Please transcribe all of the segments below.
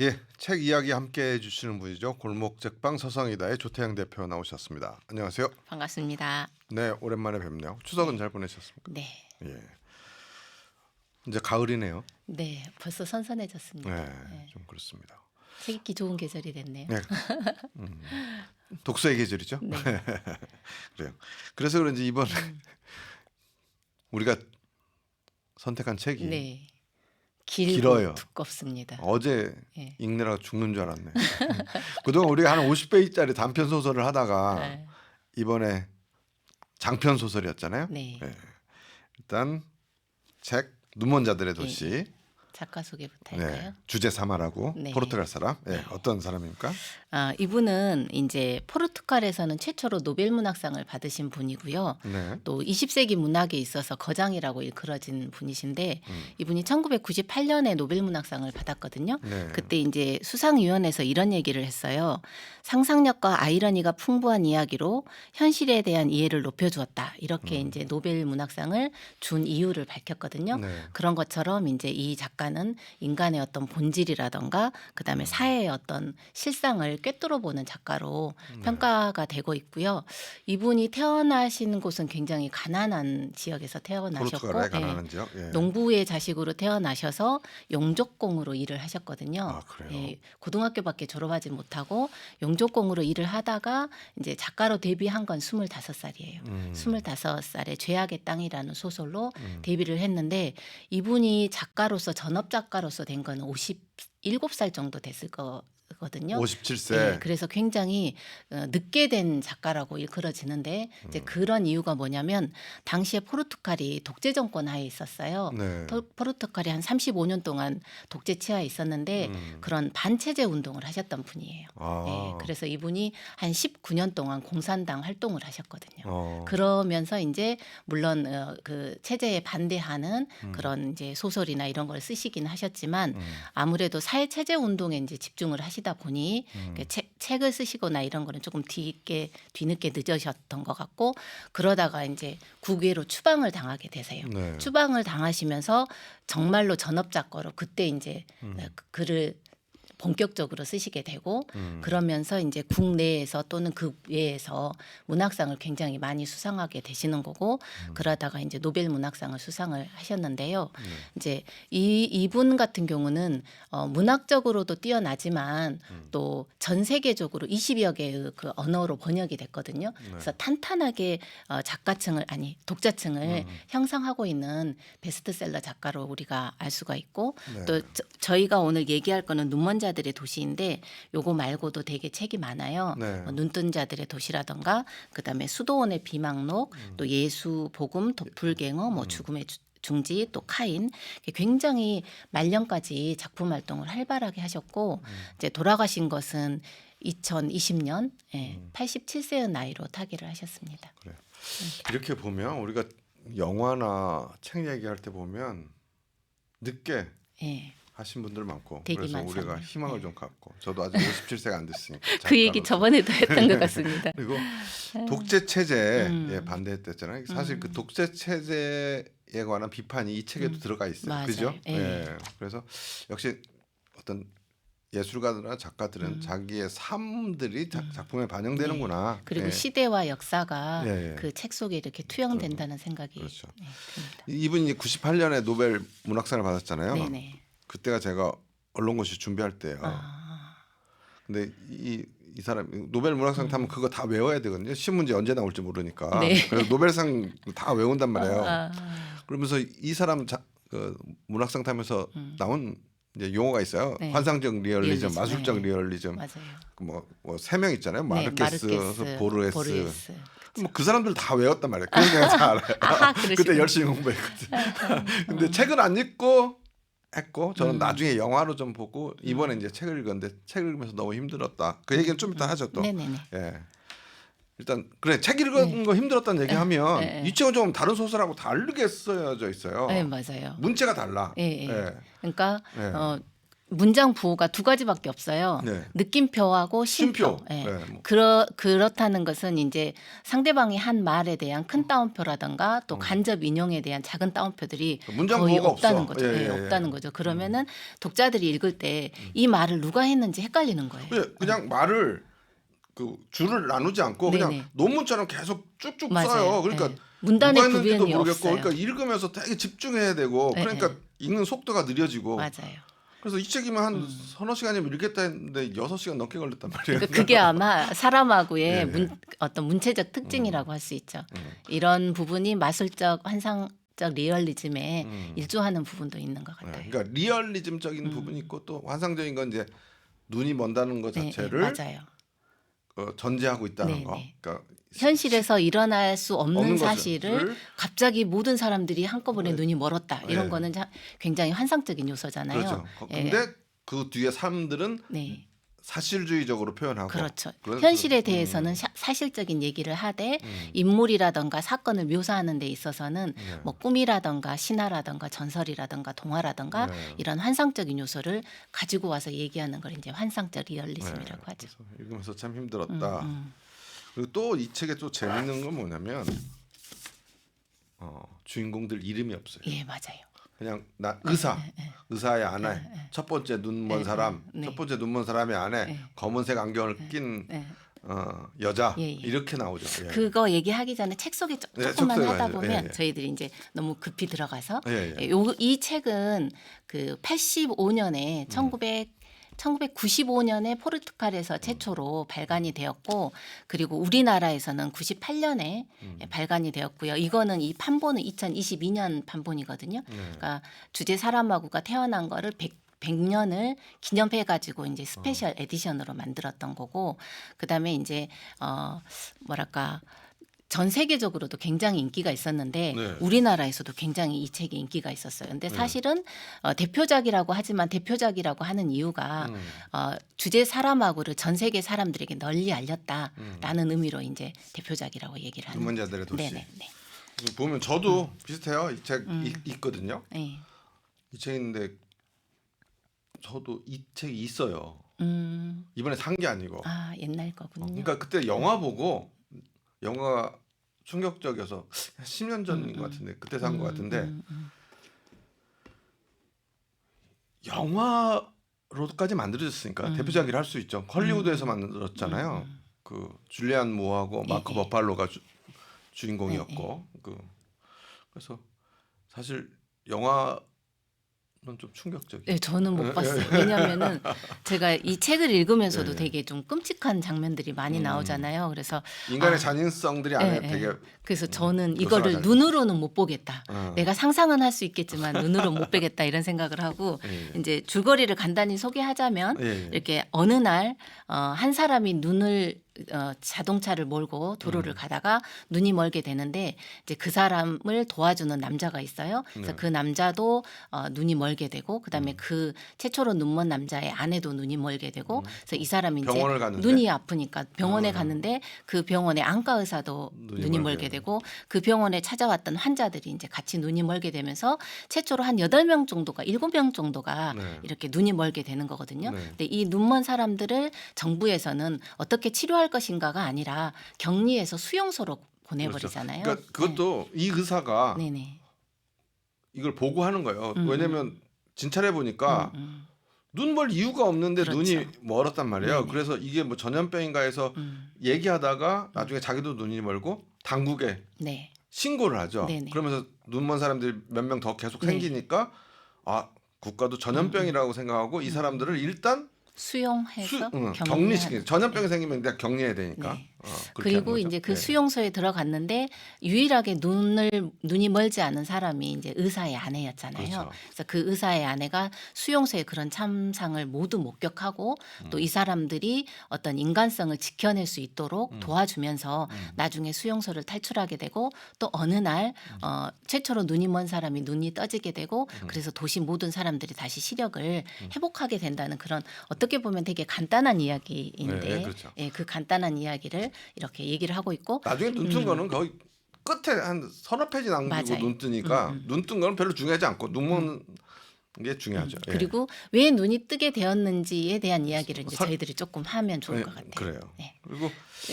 예, 책 이야기 함께 해주시는 분이죠. 골목책방 서성이다의 조태양 대표 나오셨습니다. 안녕하세요. 반갑습니다. 네, 오랜만에 뵙네요. 추석은 네. 잘 보내셨습니까? 네. 예, 이제 가을이네요. 네. 벌써 선선해졌습니다. 네, 네. 좀 그렇습니다. 책 읽기 좋은 계절이 됐네요. 네, 독서의 계절이죠. 네. 그래요. 그래서 그런지 이번 음. 우리가 선택한 책이 네. 길고 길어요. 두껍습니다. 어제 예. 읽느라고 죽는 줄 알았네. 그동안 우리가 한 50페이지짜리 단편 소설을 하다가 네. 이번에 장편 소설이었잖아요. 네. 네. 일단 책 눈먼 자들의 예. 도시. 작가 소개부터 네. 할까요? 주제 사마라고 네. 포르투갈 사람. 네. 네. 어떤 사람입니까? 이분은 이제 포르투갈에서는 최초로 노벨 문학상을 받으신 분이고요. 네. 또 20세기 문학에 있어서 거장이라고 일컬어진 분이신데 이분이 1998년에 노벨 문학상을 받았거든요. 네. 그때 이제 수상위원회에서 이런 얘기를 했어요. 상상력과 아이러니가 풍부한 이야기로 현실에 대한 이해를 높여주었다. 이렇게 이제 노벨 문학상을 준 이유를 밝혔거든요. 네. 그런 것처럼 이제 이 작가는 인간의 어떤 본질이라던가 그다음에 사회의 어떤 실상을 꿰뚫어 보는 작가로 평가가 되고 있고요. 이분이 태어나신 곳은 굉장히 가난한 지역에서 태어나셨고 포르투갈의 가난한 지역. 예. 농부의 자식으로 태어나셔서 용접공으로 일을 하셨거든요. 아, 그래요? 고등학교밖에 졸업하지 못하고 용접공으로 일을 하다가 이제 작가로 데뷔한 건 25살이에요. 25살에 죄악의 땅이라는 소설로 데뷔를 했는데 이분이 작가로서 전업 작가로서 된 거는 57살 정도 됐을 거거든요. 57세. 네, 그래서 굉장히 늦게 된 작가라고 일컬어지는데 이제 그런 이유가 뭐냐면 당시에 포르투갈이 독재 정권 하에 있었어요. 네. 포르투갈이 한 35년 동안 독재 치하에 있었는데 그런 반체제 운동을 하셨던 분이에요. 아. 네, 그래서 이분이 한 19년 동안 공산당 활동을 하셨거든요. 어. 그러면서 이제 물론 그 체제에 반대하는 그런 이제 소설이나 이런 걸 쓰시긴 하셨지만 아무래도 사회 체제 운동에 이제 집중을 하시다 보니 그 책을 쓰시거나 이런 거는 조금 뒤늦게 늦으셨던 것 같고 그러다가 이제 국외로 추방을 당하게 되세요. 네. 추방을 당하시면서 정말로 전업 작가로 그때 이제 글을 본격적으로 쓰시게 되고 그러면서 이제 국내에서 또는 그 외에서 문학상을 굉장히 많이 수상하게 되시는 거고 그러다가 이제 노벨 문학상을 수상을 하셨는데요. 이제 이분 같은 경우는 문학적으로도 뛰어나지만 또 전 세계적으로 20여 개의 그 언어로 번역이 됐거든요. 그래서 탄탄하게 독자층을 형성하고 있는 베스트셀러 작가로 우리가 알 수가 있고 네. 또 저희가 오늘 얘기할 거는 눈먼 자들의 도시인데 요거 말고도 되게 책이 많아요. 네. 눈뜬 자들의 도시라던가 그다음에 수도원의 비망록 또 예수 복음 도플갱어 뭐 죽음의 중지 또 카인 굉장히 말년까지 작품 활동을 활발하게 하셨고 이제 돌아가신 것은 2020년 87세의 나이로 타계를 하셨습니다. 그래. 이렇게 보면 우리가 영화나 책 얘기할 때 보면 늦게 예. 하신 분들 많고 되게 그래서 우리가 많잖아요. 희망을 네. 좀 갖고 저도 아직 57세가 안 됐으니까 그 얘기 작가로서. 저번에도 했던 것 같습니다. 그리고 독재 체제에 반대했댔잖아요. 사실 그 독재 체제에 관한 비판이 이 책에도 들어가 있어요. 맞아요. 그죠? 예. 예. 그래서 역시 어떤 예술가들이나 작가들은 자기의 삶들이 작품에 반영되는구나. 그리고 예. 시대와 역사가 예. 그 책 속에 이렇게 투영된다는 생각이 그렇죠. 듭니다. 이분이 98년에 노벨 문학상을 받았잖아요. 네네. 그때가 제가 언론고시 준비할 때예요. 아, 근데 이 사람 노벨 문학상 타면 그거 다 외워야 되거든요. 신문지 언제 나올지 모르니까. 네. 그래서 노벨상 다 외운단 말이에요. 아, 그러면서 이 사람 그 문학상 타면서 나온 이제 용어가 있어요. 네. 환상적 리얼리즘, 리얼리즘, 마술적 네. 리얼리즘. 맞아요. 뭐 세 명 있잖아요. 마르케스, 마르케스, 보르헤스. 뭐 그 사람들 다 외웠단 말이에요. 그래서 내가 다 알아요. 아하, 그때 그러시구나. 열심히 공부했거든. 근데 책을 안 읽고 했고 저는 나중에 영화로 좀 보고 이번에 이제 책을 읽었는데 책을 읽으면서 너무 힘들었다. 그 얘기는 좀 이따 하죠 또. 네네네. 예. 일단 그래 책 읽는 거 힘들었다는 얘기하면 네. 이 책은 좀 다른 소설하고 다르게 쓰여져 있어요. 네, 맞아요. 문체가 달라. 예, 예. 예. 그러니까 예. 문장 부호가 두 가지밖에 없어요. 네. 느낌표하고 쉼표. 쉼표. 예. 네, 뭐. 그렇다는 것은 이제 상대방이 한 말에 대한 큰 따옴표라든가 또 간접 인용에 대한 작은 따옴표들이 문장 거의 부호가 없다는 없어. 거죠. 예, 없다는 거죠. 그러면은 독자들이 읽을 때 이 말을 누가 했는지 헷갈리는 거예요. 그냥 말을 그 줄을 나누지 않고 네네. 그냥 논문처럼 계속 쭉쭉 맞아요. 써요. 그러니까 예. 문단의 누가 했는지도 구별이 모르겠고, 없어요. 그러니까 읽으면서 되게 집중해야 되고, 예, 그러니까 읽는 속도가 느려지고. 맞아요. 그래서 이 책이면 한 서너 시간이면 읽겠다 했는데 6시간 넘게 걸렸단 말이에요. 그러니까 그게 아마 사람하고의 예, 예. 어떤 문체적 특징이라고 할 수 있죠. 이런 부분이 마술적 환상적 리얼리즘에 일조하는 부분도 있는 것 같아요. 그러니까 리얼리즘적인 부분이 있고 또 환상적인 건 이제 눈이 먼다는 것 네, 자체를 맞아요. 전제하고 있다는 네, 거. 네. 그러니까 현실에서 일어날 수 없는 없는 사실을 것을 갑자기 모든 사람들이 한꺼번에 네. 눈이 멀었다. 이런 네. 거는 굉장히 환상적인 요소잖아요. 그렇죠. 예. 근데 그 뒤에 사람들은 네. 사실주의적으로 표현하고 그렇죠. 그런- 현실에 대해서는 사실적인 얘기를 하되 인물이라던가 사건을 묘사하는 데 있어서는 네. 뭐 꿈이라던가 신화라던가 전설이라던가 동화라던가 네. 이런 환상적인 요소를 가지고 와서 얘기하는 걸 이제 환상적 네. 리얼리즘이라고 하죠. 그래서 읽으면서 참 힘들었다. 음. 그리고 또 이 책에 또 재밌는 건 뭐냐면 주인공들 이름이 없어요. 예, 맞아요. 그냥 나 의사의 아내, 첫 번째 눈먼 사람, 네. 첫 번째 눈먼 사람의 아내, 네. 검은색 안경을 낀 네. 여자 예, 예. 이렇게 나오죠. 예. 그거 얘기하기 전에 책 소개 네, 조금만 책 소개 하다 가야죠. 보면 예, 예. 저희들이 이제 너무 급히 들어가서 예, 예. 이 책은 그 85년에 1995년에 포르투갈에서 최초로 발간이 되었고 그리고 우리나라에서는 98년에 발간이 되었고요. 이거는 이 판본은 2022년 판본이거든요. 그러니까 주제 사람하고가 태어난 거를 100년을 기념해 가지고 이제 스페셜 에디션으로 만들었던 거고 그다음에 이제 뭐랄까 전 세계적으로도 굉장히 인기가 있었는데 네. 우리나라에서도 굉장히 이 책이 인기가 있었어요. 근데 사실은 대표작이라고 하지만 대표작이라고 하는 이유가 주제 사람하고를 전 세계 사람들에게 널리 알렸다라는 의미로 이제 대표작이라고 얘기를 하는 거죠. 눈먼자들의 도시. 네네. 네. 보면 저도 비슷해요. 이 책 있거든요. 네. 이 책인데 저도 이 책이 있어요. 음. 이번에 산 게 아니고. 아 옛날 거군요. 그러니까 그때 영화 보고 영화가 충격적이어서 10년 전인 것 같은데 그때 산 것 같은데 영화로까지 만들어졌으니까 대표작이라 할 수 있죠. 헐리우드에서 만들었잖아요. 그 줄리안 무어하고 마크 예. 버팔로가 주인공이었고 그래서 사실 영화는 좀 충격적이에요. 네, 저는 못 봤어요. 왜냐하면은 제가 이 책을 읽으면서도 되게 좀 끔찍한 장면들이 많이 나오잖아요. 그래서 인간의 잔인성들이 안에 되게 그래서 저는 묘사가 이거를 잘 눈으로는 못 보겠다. 어. 내가 상상은 할 수 있겠지만 눈으로 못 보겠다 이런 생각을 하고 이제 줄거리를 간단히 소개하자면 예. 이렇게 어느 날 한 사람이 눈을 자동차를 몰고 도로를 가다가 눈이 멀게 되는데 이제 그 사람을 도와주는 남자가 있어요. 그래서 그 남자도 눈이 멀게 되고 그다음에 그 최초로 눈먼 남자의 아내도 눈이 멀게 되고 그래서 이 사람이 이제 병원을 갔는데? 눈이 아프니까 병원에 갔는데 그 병원의 안과 의사도 눈이 멀게 되고 그 병원에 찾아왔던 환자들이 이제 같이 눈이 멀게 되면서 최초로 한 8명 정도가 7명 정도가 네. 이렇게 눈이 멀게 되는 거거든요. 네. 근데 이 눈먼 사람들을 정부에서는 어떻게 치료할 것인가가 아니라 격리해서 수용소로 보내버리잖아요. 그러니까 그것도 이 의사가 네네. 이걸 보고 하는 거예요. 왜냐면 진찰해 보니까 눈 멀 이유가 없는데 그렇죠. 눈이 멀었단 말이에요. 네네. 그래서 이게 뭐 전염병인가 해서 얘기하다가 나중에 자기도 눈이 멀고 당국에 네. 신고를 하죠. 네네. 그러면서 눈먼 사람들이 몇 명 더 계속 네. 생기니까 아 국가도 전염병이라고 생각하고 이 사람들을 일단 수용해서 격리시키는 전염병이 생기면 내가 격리해야 되니까. 네. 그렇게 하는 그리고 거죠. 이제 그 예. 수용소에 들어갔는데 유일하게 눈이 멀지 않은 사람이 이제 의사의 아내였잖아요. 그렇죠. 그래서 그 의사의 아내가 수용소의 그런 참상을 모두 목격하고 또 이 사람들이 어떤 인간성을 지켜낼 수 있도록 도와주면서 나중에 수용소를 탈출하게 되고 또 어느 날 최초로 눈이 먼 사람이 눈이 떠지게 되고 그래서 도시 모든 사람들이 다시 시력을 회복하게 된다는 그런 어떻게 보면 되게 간단한 이야기인데 네, 그렇죠. 예, 그 간단한 이야기를 이렇게 얘기를 하고 있고 나중에 눈 뜬 거는 거의 끝에 한 서너 페이지 남기고 맞아요. 눈 뜨니까 눈 뜬 거는 별로 중요하지 않고 눈먼 게 중요하죠. 예. 그리고 왜 눈이 뜨게 되었는지에 대한 이야기를 이제 설- 저희들이 조금 하면 좋을 것 예, 같아요. 그래요. 네. 그리고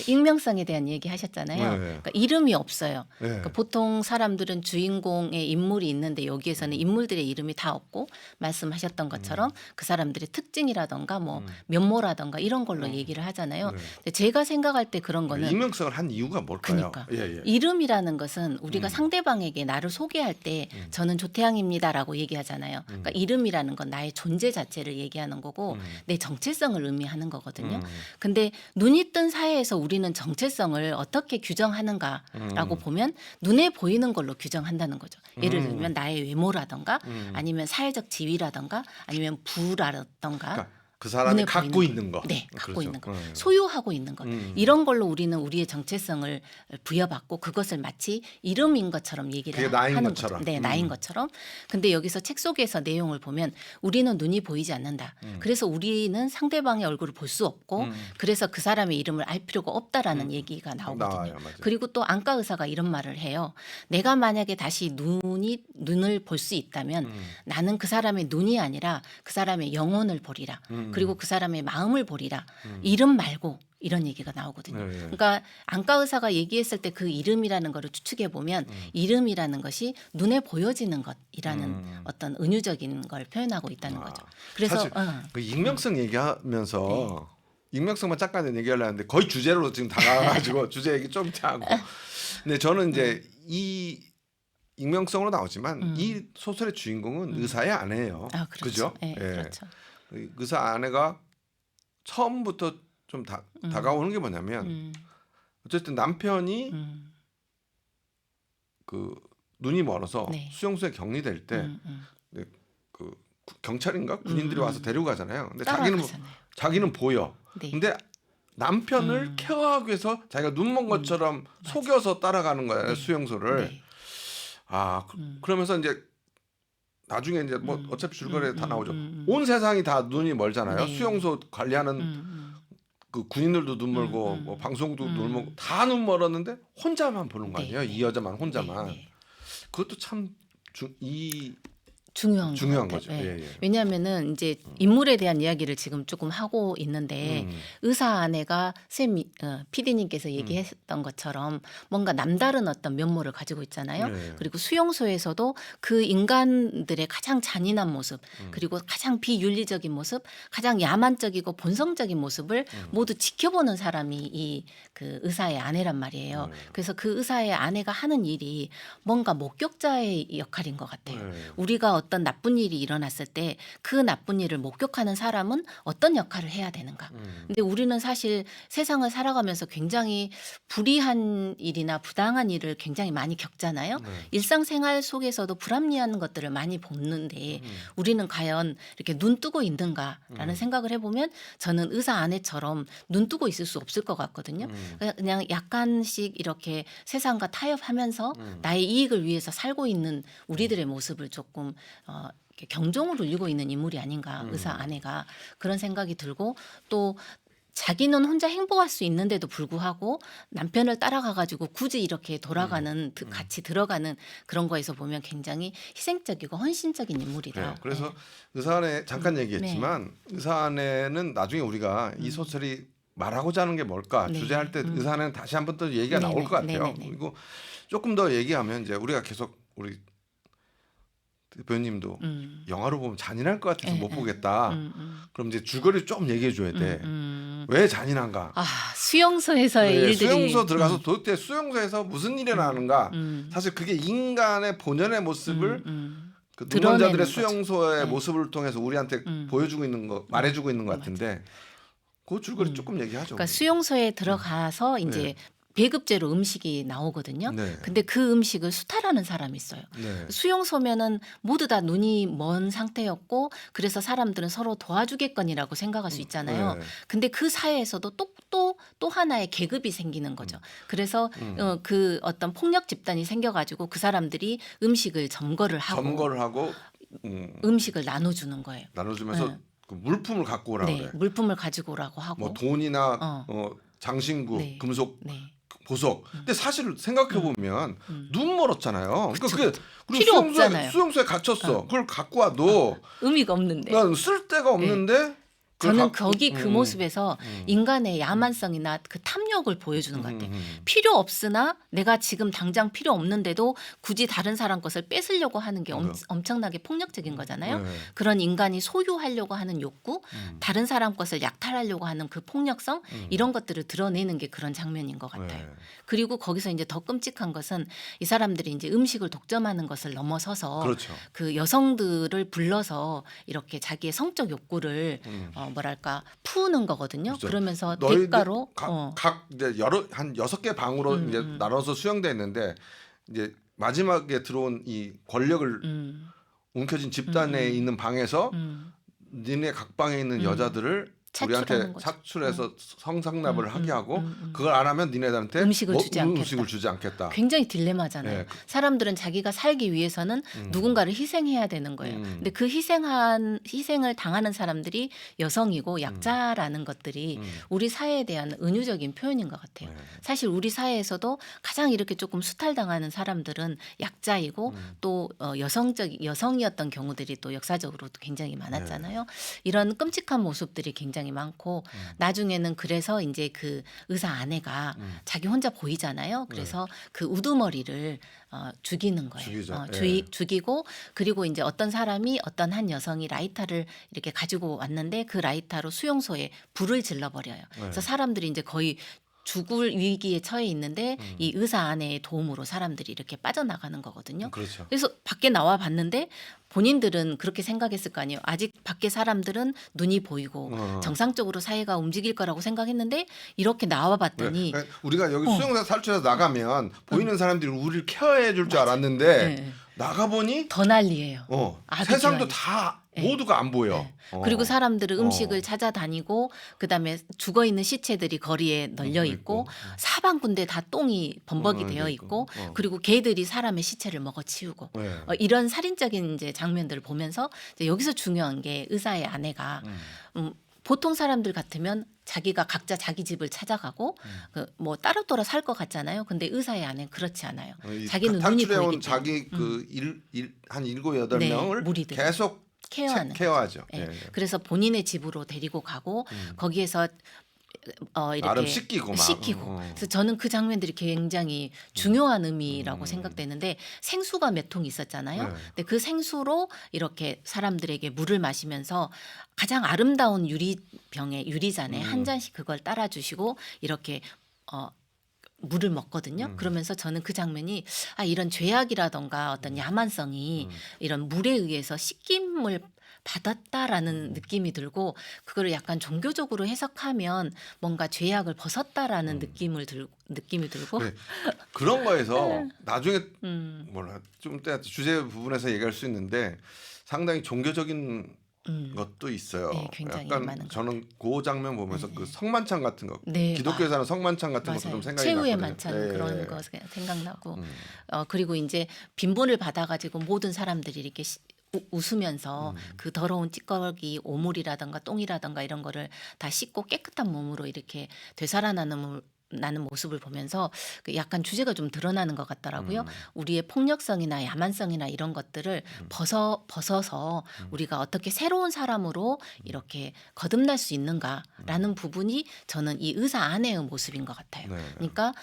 익명성에 대한 얘기 하셨잖아요. 네. 그러니까 이름이 없어요. 예. 그러니까 보통 사람들은 주인공의 인물이 있는데 여기에서는 인물들의 이름이 다 없고 말씀하셨던 것처럼 그 사람들의 특징이라던가 뭐 면모라던가 이런 걸로 얘기를 하잖아요. 네. 근데 제가 생각할 때 그런 거는 익명성을 한 이유가 뭘까요? 그러니까 예, 예. 이름이라는 것은 우리가 상대방에게 나를 소개할 때 저는 조태양입니다라고 얘기하잖아요. 그러니까 이름이라는 건 나의 존재 자체를 얘기하는 거고 내 정체성을 의미하는 거거든요. 근데 눈이 뜬 사회에서 우리는 정체성을 어떻게 규정하는가라고 보면 눈에 보이는 걸로 규정한다는 거죠. 예를 들면 나의 외모라던가 아니면 사회적 지위라던가 아니면 부라던가 그러니까 그 사람이 눈에 갖고 보이는 있는 거. 네, 갖고 그렇죠. 있는 거, 예. 소유하고 있는 것 이런 걸로 우리는 우리의 정체성을 부여받고 그것을 마치 이름인 것처럼 얘기를 그게 나인 하는 것처럼. 거죠. 네, 나인 것처럼. 근데 여기서 책 속에서 내용을 보면 우리는 눈이 보이지 않는다. 그래서 우리는 상대방의 얼굴을 볼 수 없고 그래서 그 사람의 이름을 알 필요가 없다라는 얘기가 나오거든요. 나와요, 맞아요. 그리고 또 안과 의사가 이런 말을 해요. 내가 만약에 다시 눈을 볼 수 있다면 나는 그 사람의 눈이 아니라 그 사람의 영혼을 보리라. 그리고 그 사람의 마음을 보리라. 이름 말고 이런 얘기가 나오거든요. 네, 네. 그러니까 안과 의사가 얘기했을 때 그 이름이라는 거를 추측해 보면 이름이라는 것이 눈에 보여지는 것이라는 어떤 은유적인 걸 표현하고 있다는 거죠. 그래서 사실 그 익명성 얘기하면서 익명성만 잠깐 얘기하려 하는데 거의 주제로 지금 다가가가지고 주제 얘기 좀 이따 하고. 근데 저는 이제 이 익명성으로 나오지만 이 소설의 주인공은 의사의 아내예요. 아, 그렇죠. 그죠? 네, 그렇죠. 의사 아내가 처음부터 좀 다가오는 게 뭐냐면 어쨌든 남편이 그 눈이 멀어서 네. 수용소에 격리될 때 그 경찰인가 군인들이 와서 데리고 가잖아요. 근데 따라가잖아요. 자기는 보여. 네. 근데 남편을 케어하기 위해서 자기가 눈먼 것처럼 속여서 따라가는 거예요. 네. 수용소를. 네. 그러면서 이제 나중에 이제 뭐 어차피 줄거리에 다 나오죠. 온 세상이 다 눈이 멀잖아요. 네. 수용소 관리하는 그 군인들도 눈 멀고 뭐 방송도 눈 멀고 다 눈 멀었는데 혼자만 보는 거 네, 아니에요. 네. 이 여자만 혼자만. 네, 네. 그것도 참 중요한 중요한 것 거죠. 같아요. 예, 예. 왜냐하면은 이제 인물에 대한 이야기를 지금 조금 하고 있는데 의사 아내가 PD님께서 얘기했던 것처럼 뭔가 남다른 어떤 면모를 가지고 있잖아요. 네. 그리고 수용소에서도 그 인간들의 가장 잔인한 모습 그리고 가장 비윤리적인 모습, 가장 야만적이고 본성적인 모습을 모두 지켜보는 사람이 이 그 의사의 아내란 말이에요. 그래서 그 의사의 아내가 하는 일이 뭔가 목격자의 역할인 것 같아요. 네. 우리가 어떤 나쁜 일이 일어났을 때 그 나쁜 일을 목격하는 사람은 어떤 역할을 해야 되는가. 근데 우리는 사실 세상을 살아가면서 굉장히 불의한 일이나 부당한 일을 굉장히 많이 겪잖아요. 일상생활 속에서도 불합리한 것들을 많이 보는데 우리는 과연 이렇게 눈 뜨고 있는가라는 생각을 해보면 저는 의사 아내처럼 눈 뜨고 있을 수 없을 것 같거든요. 그냥 약간씩 이렇게 세상과 타협하면서 나의 이익을 위해서 살고 있는 우리들의 모습을 조금 이렇게 경종을 울리고 있는 인물이 아닌가 의사 아내가 그런 생각이 들고 또 자기는 혼자 행복할 수 있는데도 불구하고 남편을 따라가 가지고 굳이 이렇게 돌아가는 같이 들어가는 그런 거에서 보면 굉장히 희생적이고 헌신적인 인물이다. 네. 그래서 네. 의사 아내 잠깐 얘기했지만 의사 아내는 나중에 우리가 이 소설이 말하고자 하는 게 뭘까 네. 주제할 때 의사 아내는 다시 한번 또 얘기가 네네. 나올 것 같아요. 네네네. 그리고 조금 더 얘기하면 이제 우리가 계속 우리 대표님도 영화로 보면 잔인할 것 같아서 못 보겠다. 그럼 이제 줄거리 좀 얘기해 줘야 돼. 왜 잔인한가? 아, 수용소에서의 일들이 수용소 들어가서 도대체 수용소에서 무슨 일이 나는가? 사실 그게 인간의 본연의 모습을 그 드러내는 눈먼자들의 거죠. 수용소의 네. 모습을 통해서 우리한테 보여주고 있는 거, 말해주고 있는 것 같은데 그 줄거리 조금 얘기하죠. 그러니까 수용소에 들어가서 이제 배급제로 음식이 나오거든요. 네. 근데 그 음식을 수탈하는 사람이 있어요. 네. 수용소면은 모두 다 눈이 먼 상태였고 그래서 사람들은 서로 도와주겠거니라고 생각할 수 있잖아요. 네. 근데 그 사회에서도 또 하나의 계급이 생기는 거죠. 그래서 그 어떤 폭력 집단이 생겨가지고 그 사람들이 음식을 점거를 하고 음식을 나눠주는 거예요. 나눠주면서 네. 그 물품을 갖고 오라고 네, 그래. 물품을 가지고 오라고 하고 뭐 돈이나 장신구, 네. 금속 네. 보석. 근데 사실 생각해 보면 눈 멀었잖아요. 그러니까 그게 그리고 필요 없잖아요. 수용소에 갇혔어. 그걸 갖고 와도 의미가 없는데. 난 쓸 데가 없는데. 그걸 저는 갖고- 거기 그 모습에서 인간의 야만성이나 그 탐욕을 보여주는 것 같아요. 필요 없으나 내가 지금 당장 필요 없는데도 굳이 다른 사람 것을 뺏으려고 하는 게 엄청나게 폭력적인 거잖아요. 네. 그런 인간이 소유하려고 하는 욕구, 다른 사람 것을 약탈하려고 하는 그 폭력성 이런 것들을 드러내는 게 그런 장면인 것 같아요. 네. 그리고 거기서 이제 더 끔찍한 것은 이 사람들이 이제 음식을 독점하는 것을 넘어서서 그렇죠. 그 여성들을 불러서 이렇게 자기의 성적 욕구를 뭐랄까 푸는 거거든요. 그렇죠. 그러면서 너희들 대가로 각 이제 한 6개 방으로 이제 나눠서 수용돼 있는데 이제 마지막에 들어온 이 권력을 움켜쥔 집단에 있는 방에서 니네 각 방에 있는 여자들을 차출하는 우리한테 거죠. 착출해서 성상납을 하게 하고 그걸 안 하면 니네들한테 음식을 주지 않겠다. 음식을 주지 않겠다. 굉장히 딜레마잖아요. 네. 사람들은 자기가 살기 위해서는 누군가를 희생해야 되는 거예요. 근데 그 희생을 당하는 사람들이 여성이고 약자라는 것들이 우리 사회에 대한 은유적인 표현인 것 같아요. 네. 사실 우리 사회에서도 가장 이렇게 조금 수탈당하는 사람들은 약자이고 또 여성이었던 경우들이 또 역사적으로도 굉장히 많았잖아요. 이런 끔찍한 모습들이 굉장히 많고 나중에는 그래서 이제 그 의사 아내가 자기 혼자 보이잖아요. 그래서 그 우두머리를 죽이는 거예요. 죽이죠. 죽이고 그리고 이제 어떤 사람이 어떤 한 여성이 라이터를 이렇게 가지고 왔는데 그 라이터로 수용소에 불을 질러버려요. 그래서 사람들이 이제 거의 죽을 위기에 처해 있는데 이 의사 아내의 도움으로 사람들이 이렇게 빠져나가는 거거든요. 그렇죠. 그래서 밖에 나와 봤는데 본인들은 그렇게 생각했을 거 아니에요. 아직 밖에 사람들은 눈이 보이고 정상적으로 사회가 움직일 거라고 생각했는데 이렇게 나와 봤더니 그러니까 우리가 여기 수용소 탈출해서 나가면 보이는 사람들이 우리를 케어해 줄 줄 알았는데 네. 나가 보니 더 난리예요. 아주 세상도 기만이. 다 모두가 안 보여. 네. 그리고 사람들은 음식을 찾아다니고 그다음에 죽어 있는 시체들이 거리에 널려 있고 사방군데 다 똥이 범벅이 되어 있고 그리고 개들이 사람의 시체를 먹어 치우고 네. 이런 살인적인 이제 장면들을 보면서 이제 여기서 중요한 게 의사의 아내가 보통 사람들 같으면 자기가 각자 자기 집을 찾아가고 뭐 따로따로 살 것 같잖아요. 근데 의사의 아내는 그렇지 않아요. 자기는 눈이 탈출해 온 보이기 때문에 자기 한 7, 8명을 네, 무리들. 계속 케어하는 케어하죠. 예. 예, 예. 그래서 본인의 집으로 데리고 가고 거기에서 이렇게 나름 씻기고 막. 그래서 저는 그 장면들이 굉장히 중요한 의미라고 생각되는데 생수가 몇 통 있었잖아요. 네. 근데 그 생수로 이렇게 사람들에게 물을 마시면서 가장 아름다운 유리잔에 한 잔씩 그걸 따라 주시고 이렇게 물을 먹거든요. 그러면서 저는 그 장면이 이런 죄악이라던가 어떤 야만성이 이런 물에 의해서 씻김을 받았다라는 느낌이 들고 그거를 약간 종교적으로 해석하면 뭔가 죄악을 벗었다라는 느낌이 들고 네. 그런 거에서 나중에 좀 이따 주제 부분에서 얘기할 수 있는데 상당히 종교적인 것도 있어요. 네, 굉장히 약간 많은 것 저는 그 장면 보면서 그 성만찬 같은 거, 네, 기독교에서는 성만찬 같은 것도 맞아요. 좀 생각이 최후의 났거든요. 만찬 예, 그런 예. 거 생각나고 그리고 이제 빈본을 받아가지고 모든 사람들이 이렇게 웃으면서 그 더러운 찌꺼기 오물이라든가 똥이라든가 이런 거를 다 씻고 깨끗한 몸으로 이렇게 되살아나는 모습을 보면서 약간 주제가 좀 드러나는 것 같더라고요. 우리의 폭력성이나 야만성이나 이런 것들을 벗어서 우리가 어떻게 새로운 사람으로 이렇게 거듭날 수 있는가라는 부분이 저는 이 의사 아내의 모습인 것 같아요. 네. 그러니까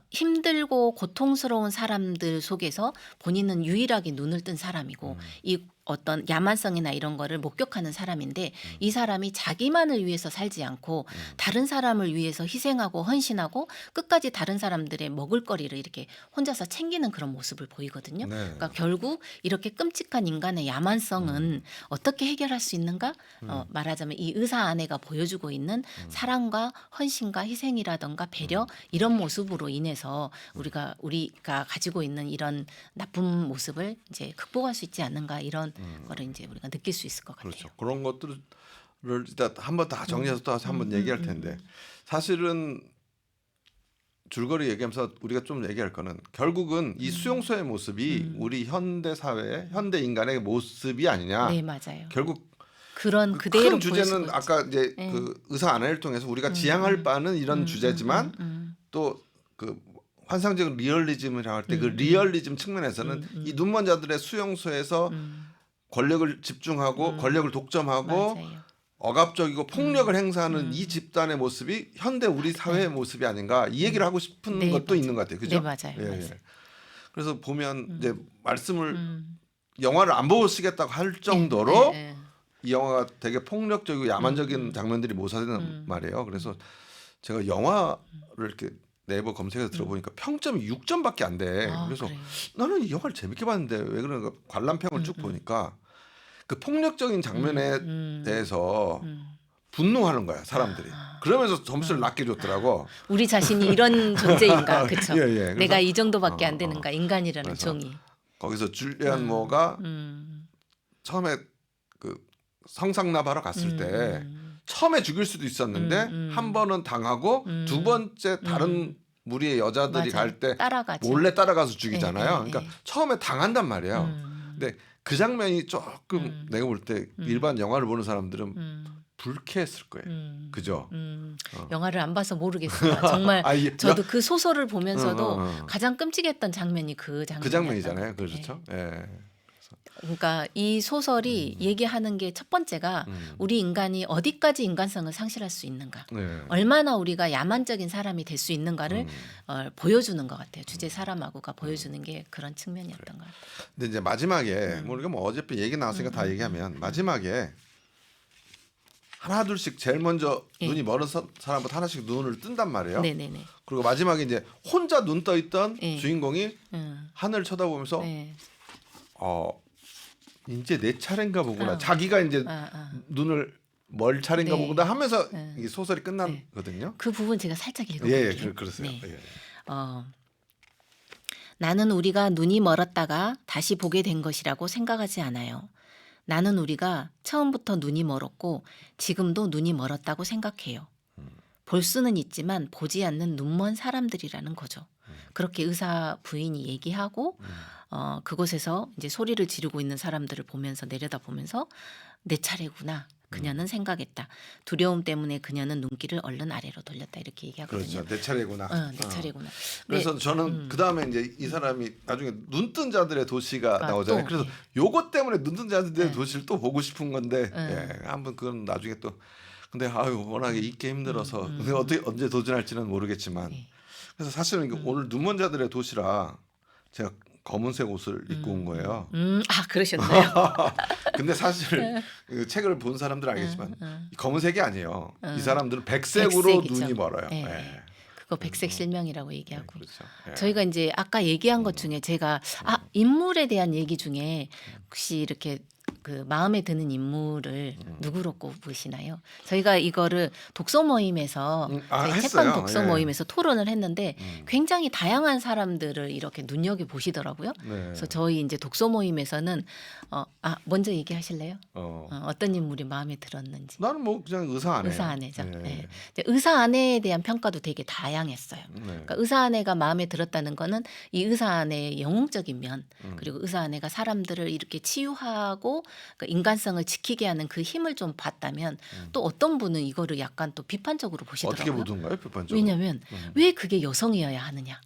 힘들고 고통스러운 사람들 속에서 본인은 유일하게 눈을 뜬 사람이고 이 어떤 야만성이나 이런 거를 목격하는 사람인데 이 사람이 자기만을 위해서 살지 않고 다른 사람을 위해서 희생하고 헌신하고 끝까지 다른 사람들의 먹을거리를 이렇게 혼자서 챙기는 그런 모습을 보이거든요. 네. 그러니까 결국 이렇게 끔찍한 인간의 야만성은 어떻게 해결할 수 있는가? 말하자면 이 의사 아내가 보여주고 있는 사랑과 헌신과 희생이라던가 배려 이런 모습으로 인해서 우리가 가지고 있는 이런 나쁜 모습을 이제 극복할 수 있지 않는가 이런 거를 이제 우리가 느낄 수 있을 것 같아요. 그렇죠. 그런 것들을 일단 한번 다 정리해서 또 한번 얘기할 텐데 사실은 줄거리 얘기하면서 우리가 좀 얘기할 거는 결국은 이 수용소의 모습이 우리 현대 사회의 현대 인간의 모습이 아니냐. 네, 맞아요. 결국 그런 그 그대로 큰 주제는 보여지고 아까 이제 그 의사 아내를 통해서 우리가 지향할 바는 이런 주제지만 또 그 환상적인 리얼리즘이라고 할 때 그 리얼리즘 측면에서는 이 눈먼 자들의 수용소에서 권력을 집중하고 권력을 독점하고 맞아요. 억압적이고 폭력을 행사하는 이 집단의 모습이 현대 우리 사회의 모습이 아닌가 이 얘기를 하고 싶은 네, 것도 맞아요. 있는 것 같아요. 그죠? 네, 맞아요. 예, 맞아요. 예. 그래서 보면 이제 말씀을 음. 영화를 안 보시겠다고 할 예, 정도로 예, 예. 이 영화가 되게 폭력적이고 야만적인 장면들이 묘사되는 말이에요. 그래서 제가 영화를 이렇게 네이버 검색해서 들어보니까 평점이 6점밖에 안 돼. 아, 그래서 그래요. 나는 이 영화를 재밌게 봤는데 왜 그런가 관람평을 쭉 보니까 그 폭력적인 장면에 대해서 분노하는 거야 사람들이. 그러면서 점수를 낮게 줬더라고. 우리 자신이 이런 존재인가, 그쵸? 예, 예. 내가 그래서 이 정도밖에 어, 안 되는가, 인간이라는 그래서 종이. 거기서 줄리안 모어가 음, 처음에 그 성상납하러 갔을 때 처음에 죽일 수도 있었는데 한 번은 당하고 두 번째 다른 무리의 여자들이 맞아요. 갈 때 따라가죠. 몰래 따라가서 예, 죽이잖아요. 예, 그러니까 예. 처음에 당한단 말이에요. 근데 그 장면이 조금 내가 볼 때 일반 영화를 보는 사람들은 불쾌했을 거예요. 그죠? 영화를 안 봐서 모르겠어요. 정말 아, 예. 저도 그 소설을 보면서도 어, 어, 어. 가장 끔찍했던 장면이 그 그 장면이었던 것 장면이잖아요. 같아요. 그렇죠? 예. 그러니까 이 소설이 얘기하는 게 첫 번째가 우리 인간이 어디까지 인간성을 상실할 수 있는가, 네. 얼마나 우리가 야만적인 사람이 될 수 있는가를 보여주는 것 같아요. 주제 사람하고가 보여주는 게 그런 측면이었던 것 같아요. 근데 이제 마지막에 우리가 뭐 어차피 얘기 나왔으니까 다 얘기하면 마지막에 하나 둘씩 제일 먼저 예. 눈이 멀은 사람부터 하나씩 눈을 뜬단 말이에요. 네네네. 그리고 마지막에 이제 혼자 눈 떠 있던 예. 주인공이 하늘 쳐다보면서 네. 이제 내 차례인가 보구나. 자기가 이제 눈을 멀 차례인가 네. 보구나 하면서 이 소설이 끝나거든요. 그 부분 제가 살짝 예, 읽어볼게요. 그러세요. 네. 예. 나는 우리가 눈이 멀었다가 다시 보게 된 것이라고 생각하지 않아요. 나는 우리가 처음부터 눈이 멀었고 지금도 눈이 멀었다고 생각해요. 볼 수는 있지만 보지 않는 눈먼 사람들이라는 거죠. 그렇게 의사 부인이 얘기하고 그곳에서 이제 소리를 지르고 있는 사람들을 보면서 내려다보면서 내 차례구나. 그녀는 생각했다. 두려움 때문에 그녀는 눈길을 얼른 아래로 돌렸다. 이렇게 얘기하거든요. 그렇죠. 내 차례구나. 내 차례구나. 그래서 네. 저는 그 다음에 이제 이 사람이 나중에 눈뜬 자들의 도시가 아, 나오잖아요. 또, 그래서 예. 요것 때문에 눈뜬 자들의 도시를 또 보고 싶은 건데 한번 그건 나중에 또 근데 워낙에 읽기 힘들어서 근데 어떻게 언제 도전할지는 모르겠지만 네. 그래서 사실은 이게 오늘 눈먼 자들의 도시라 제가 검은색 옷을 입고 온 거예요. 그러셨나요? 근데 사실 그 책을 본 사람들은 알겠지만 검은색이 아니에요. 이 사람들은 백색으로 백색이죠. 눈이 멀어요. 네. 예. 그거 백색 실명이라고 얘기하고. 그렇죠. 예. 저희가 이제 아까 얘기한 것 중에 제가 인물에 대한 얘기 중에 혹시 이렇게 그 마음에 드는 인물을 누구로 꼽으시나요? 저희가 이거를 독서 모임에서 저희 했어요. 책방 독서 예. 모임에서 토론을 했는데 굉장히 다양한 사람들을 이렇게 눈여겨 보시더라고요. 네. 그래서 저희 이제 독서 모임에서는 먼저 얘기하실래요? 어떤 인물이 마음에 들었는지. 나는 뭐 그냥 의사 아내. 의사 아내죠. 예. 네. 이제 의사 아내에 대한 평가도 되게 다양했어요. 네. 그러니까 의사 아내가 마음에 들었다는 거는 이 의사 아내의 영웅적인 면 그리고 의사 아내가 사람들을 이렇게 치유하고 그러니까 인간성을 지키게 하는 그 힘을 좀 봤다면 또 어떤 분은 이거를 약간 또 비판적으로 어떻게 보시더라고요. 보던가요, 비판적으로? 왜냐하면 왜 그게 여성이어야 하느냐.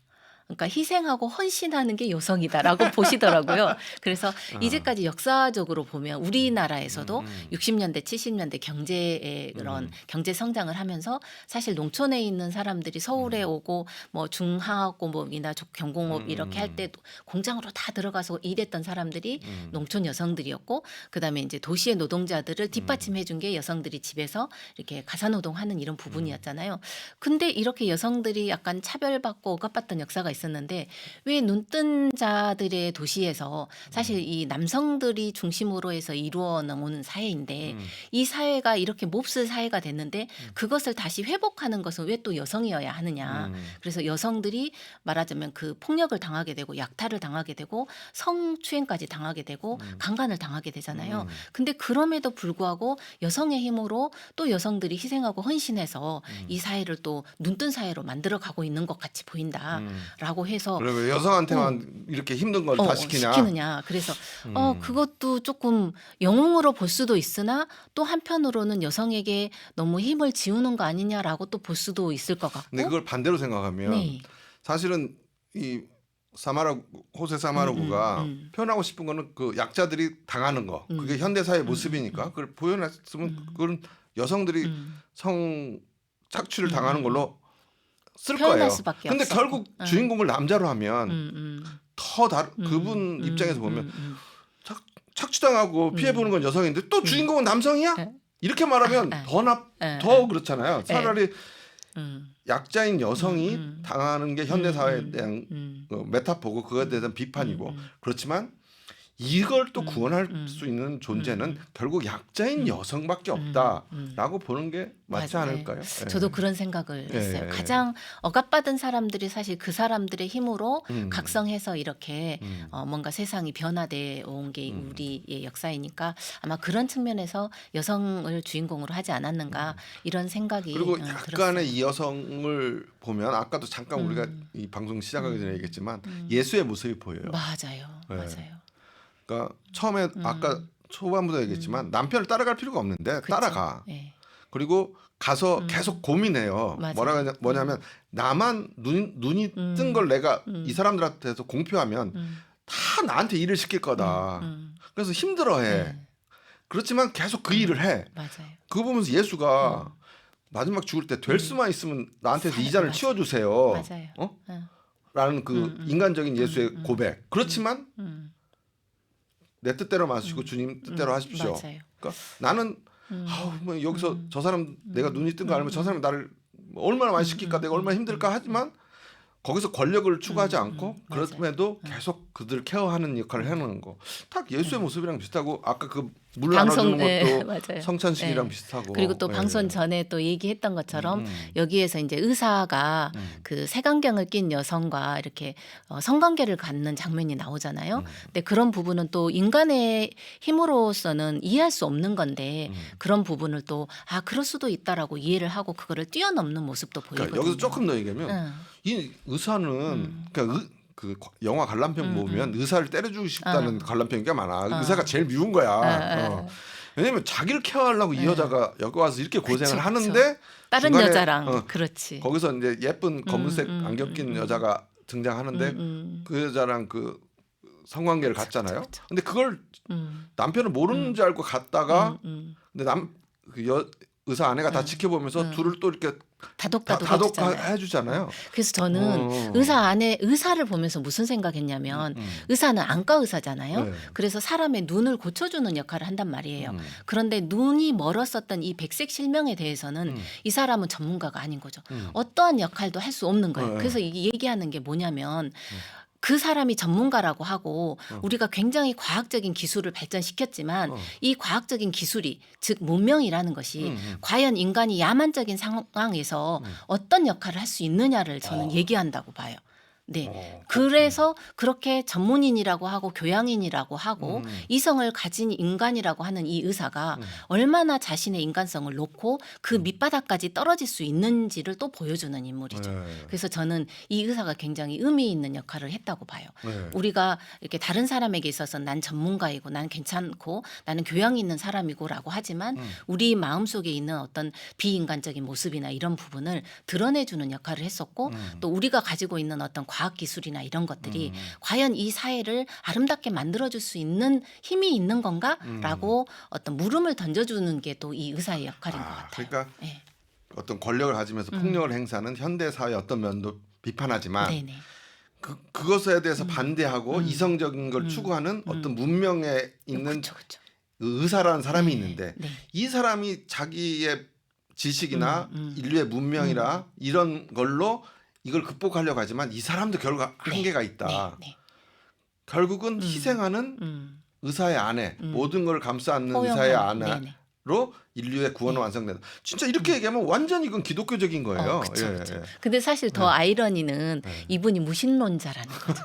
그러니까 희생하고 헌신하는 게 여성이다라고 보시더라고요. 그래서 이제까지 역사적으로 보면 우리나라에서도 60년대, 70년대 경제의 그런 경제 성장을 하면서 사실 농촌에 있는 사람들이 서울에 오고 뭐 중하업공업이나 경공업 이렇게 할 때 공장으로 다 들어가서 일했던 사람들이 농촌 여성들이었고 그다음에 이제 도시의 노동자들을 뒷받침해 준 게 여성들이 집에서 이렇게 가사노동하는 이런 부분이었잖아요. 근데 이렇게 여성들이 약간 차별받고 억압받던 역사가 있었는데 왜 눈뜬 자들의 도시에서 사실 이 남성들이 중심으로 해서 이루어 나오는 사회인데 이 사회가 이렇게 몹쓸 사회가 됐는데 그것을 다시 회복하는 것은 왜 또 여성이어야 하느냐. 그래서 여성들이 말하자면 그 폭력을 당하게 되고 약탈을 당하게 되고 성추행까지 당하게 되고 강간을 당하게 되잖아요. 근데 그럼에도 불구하고 여성의 힘으로 또 여성들이 희생하고 헌신해서 이 사회를 또 눈뜬 사회로 만들어가고 있는 것 같이 보인다라고 해서 그래 왜 여성한테만 이렇게 힘든 걸 다 시키냐? 시키느냐. 그래서 그것도 조금 영웅으로 볼 수도 있으나 또 한편으로는 여성에게 너무 힘을 지우는 거 아니냐라고 또 볼 수도 있을 것 같고. 근데 그걸 반대로 생각하면 네. 사실은 이 호세 사마라구가 표현하고 싶은 거는 그 약자들이 당하는 거 그게 현대사의 모습이니까 그걸 표현했으면 그건 여성들이 성 착취를 당하는 걸로 쓸 표현할 거예요. 수밖에 근데 없었고. 결국 주인공을 남자로 하면 그분 입장에서 보면 착취당하고 피해 보는 건 여성인데 또 주인공은 남성이야? 이렇게 말하면 더 그렇잖아요. 차라리 약자인 여성이 당하는 게 현대 사회에 대한 메타포고 그거에 대한 비판이고 그렇지만 이걸 또 구원할 수 있는 존재는 결국 약자인 여성밖에 없다라고 보는 게 맞지 맞아요. 않을까요? 저도 그런 생각을 했어요. 예. 가장 억압받은 사람들이 사실 그 사람들의 힘으로 각성해서 이렇게 뭔가 세상이 변화돼 온 게 우리의 역사이니까 아마 그런 측면에서 여성을 주인공으로 하지 않았는가 이런 생각이 그리고 들었어요. 약간의 이 여성을 보면 아까도 잠깐 우리가 이 방송 시작하기 전에 얘기했지만 예수의 모습이 보여요. 맞아요. 네. 맞아요. 그러니까 처음에 아까 초반부터 얘기했지만 남편을 따라갈 필요가 없는데 그쵸? 따라가. 예. 그리고 가서 계속 고민해요. 맞아요. 뭐냐면 나만 눈이 뜬 걸 내가 이 사람들한테서 공표하면 다 나한테 일을 시킬 거다. 그래서 힘들어해. 그렇지만 계속 그 일을 해. 맞아요. 그거 보면서 예수가 마지막 죽을 때 될 수만 있으면 나한테서 이 잔을 맞아요. 치워주세요. 맞아요. 어? 응. 라는 그 인간적인 예수의 고백. 그렇지만 내 뜻대로 마시고 주님 뜻대로 하십시오. 맞아요. 그러니까 나는 뭐 여기서 저 사람 내가 눈이 뜬 거 알면 저 사람이 나를 얼마나 많이 시킬까 내가 얼마나 힘들까 하지만 거기서 권력을 추구하지 않고 맞아요. 그럼에도 계속 그들 케어하는 역할을 하는 거. 딱 예수의 모습이랑 비슷하고 아까 그 물 방송, 나눠주는 것도 맞아요. 성찬식이랑 예. 비슷하고. 그리고 또 예. 방송 전에 또 얘기했던 것처럼 여기에서 이제 의사가 그 색안경을 낀 여성과 이렇게 성관계를 갖는 장면이 나오잖아요. 근데 그런 부분은 또 인간의 힘으로서는 이해할 수 없는 건데 그런 부분을 또 그럴 수도 있다라고 이해를 하고 그거를 뛰어넘는 모습도 보이거든요. 그러니까 여기서 조금 더 얘기하면 응. 이 의사는 그러니까 그 영화 관람편 보면 의사를 때려주고 싶다는 관람편이 많아. 의사가 제일 미운 거야. 왜냐면 자기를 케어하려고 이 여자가 여기 와서 이렇게 고생을 그쵸, 하는데 다른 중간에, 여자랑 그렇지. 거기서 이제 예쁜 검은색 안경 낀 여자가 등장하는데 그 여자랑 그 성관계를 갖잖아요. 근데 그걸 남편은 모르는 줄 알고 갔다가 근데 의사 아내가 다 지켜보면서 둘을 또 이렇게 다독다독 해주잖아요. 그래서 저는 의사를 보면서 무슨 생각했냐면 의사는 안과 의사잖아요. 네. 그래서 사람의 눈을 고쳐주는 역할을 한단 말이에요. 그런데 눈이 멀었었던 이 백색 실명에 대해서는 이 사람은 전문가가 아닌 거죠. 어떠한 역할도 할 수 없는 거예요. 그래서 이게 얘기하는 게 뭐냐면 그 사람이 전문가라고 하고 우리가 굉장히 과학적인 기술을 발전시켰지만 이 과학적인 기술이 즉 문명이라는 것이 과연 인간이 야만적인 상황에서 어떤 역할을 할 수 있느냐를 저는 얘기한다고 봐요. 네. 그래서 그렇게 전문인이라고 하고 교양인이라고 하고 이성을 가진 인간이라고 하는 이 의사가 얼마나 자신의 인간성을 놓고 그 밑바닥까지 떨어질 수 있는지를 또 보여주는 인물이죠. 그래서 저는 이 의사가 굉장히 의미 있는 역할을 했다고 봐요. 우리가 이렇게 다른 사람에게 있어서 난 전문가이고 난 괜찮고 나는 교양이 있는 사람이고라고 하지만 우리 마음속에 있는 어떤 비인간적인 모습이나 이런 부분을 드러내주는 역할을 했었고 또 우리가 가지고 있는 어떤 과학 기술이나 이런 것들이 과연 이 사회를 아름답게 만들어줄 수 있는 힘이 있는 건가라고 어떤 물음을 던져주는 게 또 이 의사의 역할인 것 같아요. 그러니까 네. 어떤 권력을 가지면서 폭력을 행사하는 현대 사회의 어떤 면도 비판하지만 네네. 그것에 대해서 반대하고 이성적인 걸 추구하는 어떤 문명에 있는 그쵸, 그쵸. 의사라는 사람이 네, 있는데 네. 이 사람이 자기의 지식이나 인류의 문명이라 이런 걸로 이걸 극복하려고 하지만 이 사람도 결국 한계가 있다. 네. 결국은 희생하는 의사의 아내, 모든 걸 감싸 안는 의사의 아내로 인류의 구원은 완성된다. 진짜 이렇게 얘기하면 완전히 이건 기독교적인 거예요. 그쵸. 근데 사실 더 아이러니는 이분이 무신론자라는 거죠.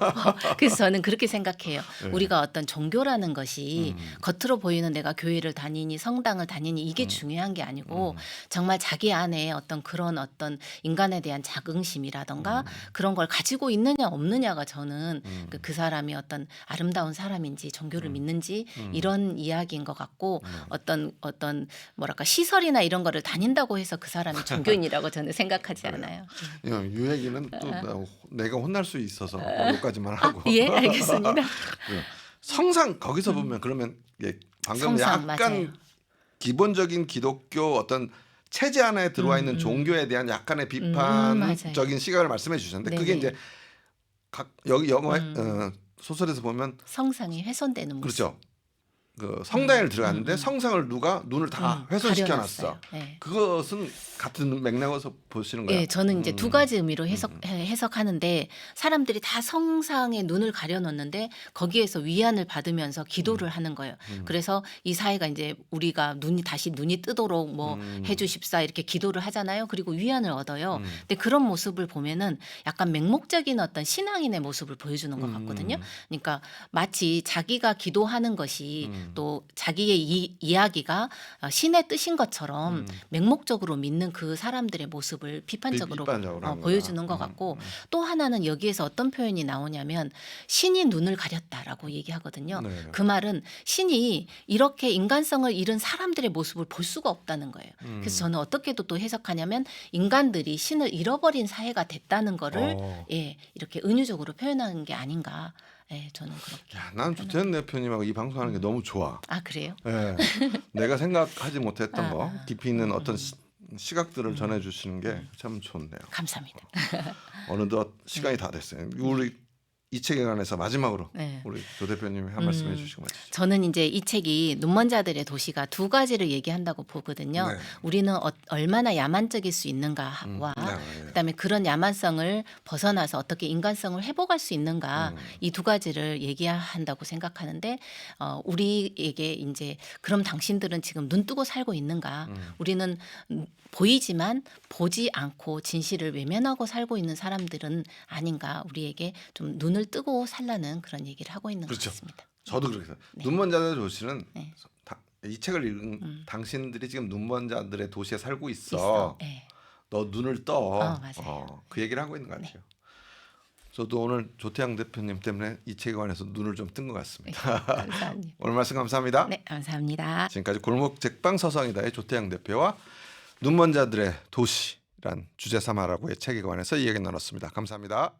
그래서 저는 그렇게 생각해요. 우리가 어떤 종교라는 것이 겉으로 보이는 내가 교회를 다니니 성당을 다니니 이게 중요한 게 아니고 정말 자기 안에 어떤 그런 어떤 인간에 대한 자긍심이라던가 그런 걸 가지고 있느냐 없느냐가 저는 그 사람이 어떤 아름다운 사람인지 종교를 믿는지 이런 이야기인 것 같고 어떤 뭐랄까 시설이나 이런 거를 다닌다고 해서 그 사람이 종교인이라고 저는 생각하지 않아요. 유 얘기는 또 내가 혼날 수 있어서 여기까지만 하고. 예, 알겠습니다. 성상 거기서 보면 그러면 방금 성상, 약간 맞아요. 기본적인 기독교 어떤 체제 안에 들어와 있는 종교에 대한 약간의 비판적인 시각을 말씀해 주셨는데 그게 네네. 이제 여기 영화 소설에서 보면 성상이 훼손되는 모습. 그렇죠. 그 성당에 들어갔는데 성상을 누가 눈을 다 훼손시켜 놨어. 가려놨어요. 네. 그것은 같은 맥락에서 보시는 거예요. 예, 저는 이제 두 가지 의미로 해석하는데 사람들이 다 성상에 눈을 가려놓는데 거기에서 위안을 받으면서 기도를 하는 거예요. 그래서 이 사회가 이제 우리가 다시 눈이 뜨도록 뭐 해주십사 이렇게 기도를 하잖아요. 그리고 위안을 얻어요. 근데 그런 모습을 보면은 약간 맹목적인 어떤 신앙인의 모습을 보여주는 것 같거든요. 그러니까 마치 자기가 기도하는 것이 또 자기의 이야기가 신의 뜻인 것처럼 맹목적으로 믿는 그 사람들의 모습을 비판적으로 비판적으로 보여주는 것 같고 또 하나는 여기에서 어떤 표현이 나오냐면 신이 눈을 가렸다라고 얘기하거든요. 네. 그 말은 신이 이렇게 인간성을 잃은 사람들의 모습을 볼 수가 없다는 거예요. 그래서 저는 어떻게도 또 해석하냐면 인간들이 신을 잃어버린 사회가 됐다는 거를 예, 이렇게 은유적으로 표현하는 게 아닌가. 예, 저는 그렇게. 야, 난 조태현 대표님하고 이 방송하는 게 너무 좋아. 아, 그래요? 예. 내가 생각하지 못했던 거 깊이 있는 어떤 시각들을 전해주시는 게 참 좋네요. 감사합니다. 어느덧 시간이 다 됐어요. 우리 이 책에 관해서 마지막으로 네. 우리 조 대표님이 한 말씀 해주시고 마치죠. 저는 이제 이 책이 눈먼자들의 도시가 두 가지를 얘기한다고 보거든요. 네. 우리는 얼마나 야만적일 수 있는가와 네. 그다음에 그런 야만성을 벗어나서 어떻게 인간성을 회복할 수 있는가 이 두 가지를 얘기한다고 생각하는데 우리에게 이제 그럼 당신들은 지금 눈 뜨고 살고 있는가? 우리는 보이지만 보지 않고 진실을 외면하고 살고 있는 사람들은 아닌가? 우리에게 좀 눈을 뜨고 살라는 그런 얘기를 하고 있는 그렇죠. 것 같습니다. 저도 그렇게 생각해요. 네. 눈먼 자들의 도시는 네. 이 책을 읽은 당신들이 지금 눈먼 자들의 도시에 살고 있어. 네. 너 눈을 떠. 맞아요. 그 얘기를 하고 있는 것 같아요. 저도 오늘 조태양 대표님 때문에 이 책에 관해서 눈을 좀 뜬 것 같습니다. 감사합니다. 오늘 말씀 감사합니다. 네, 감사합니다. 지금까지 골목 책방 서성이다의 조태양 대표와 눈먼 자들의 도시란 주제 삼아라고의 책에 관해서 이야기 나눴습니다. 감사합니다.